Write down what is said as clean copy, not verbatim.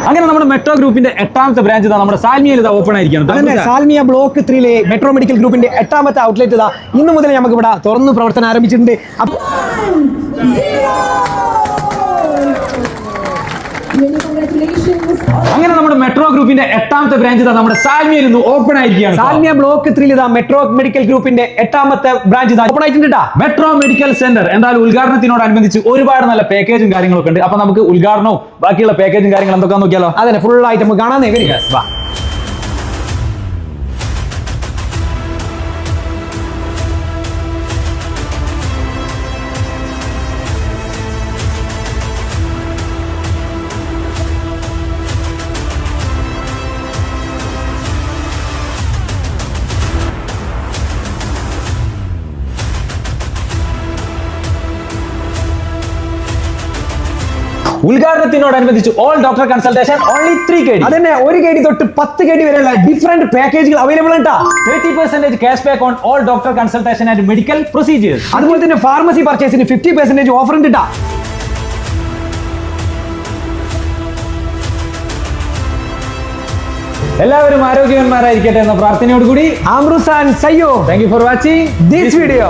അങ്ങനെ നമ്മുടെ മെട്രോ ഗ്രൂപ്പിന്റെ 8ാമത്തെ ബ്രാഞ്ച് നമ്മുടെ സാൽമിയയിൽ ഓപ്പൺ ആയിരിക്കുകയാണ്. സാൽമിയ ബ്ലോക്ക് 3 മെട്രോ മെഡിക്കൽ ഗ്രൂപ്പിന്റെ 8ാമത്തെ ഔട്ട്ലെറ്റ് ഇന്ന് മുതൽ നമുക്ക് ഇവിടെ തുറന്ന് പ്രവർത്തനം ആരംഭിച്ചിട്ടുണ്ട്. അങ്ങനെ നമ്മുടെ മെട്രോ ഗ്രൂപ്പിന്റെ 8ാമത്തെ ബ്രാഞ്ച് നമ്മുടെ സാൽമിയയിൽ നിന്ന് ഓപ്പൺ ആയിരിക്കുകയാണ്. സാൽമിയ ബ്ലോക്ക് 3 മെട്രോ മെഡിക്കൽ ഗ്രൂപ്പിന്റെ 8ാമത്തെ ബ്രാഞ്ച് ഓപ്പൺ ആയിട്ടുണ്ട്. മെട്രോ മെഡിക്കൽ സെന്റർ എന്തായാലും ഉദ്ഘാടനത്തിനോടനുബന്ധിച്ച് ഒരുപാട് നല്ല പാക്കേജും കാര്യങ്ങളൊക്കെ ഉണ്ട്. അപ്പൊ നമുക്ക് ഉദ്ഘാടനവും ബാക്കിയുള്ള പാക്കേജും കാര്യങ്ങൾ എന്തൊക്കെയാന്ന് നോക്കിയാലോ? അതെ, ഫുൾ ആയിട്ട് നമുക്ക് കാണാൻ വാ. ഉദ്ഘാടനത്തിനോടനുബന്ധിച്ച് all doctor consultation only 3 KD. അതന്നെ 1 KD തൊട്ട് 10 KD വരെയുള്ള ഡിഫറെന്റ് പാക്കേജുകൾ അവൈലബിൾ ഉണ്ട്. 30% cash back on all doctor consultation and medical procedures. അതുപോലെ തന്നെ ഫാർമസി പർച്ചേസിന് 50% ഓഫർ ഉണ്ട്. എല്ലാവരും ആരോഗ്യവാന്മാരായിരിക്കട്ടെ എന്ന പ്രാർത്ഥനയോടുകൂടി ആംറുസാൻ സയ്യോ. Thank you for watching this video.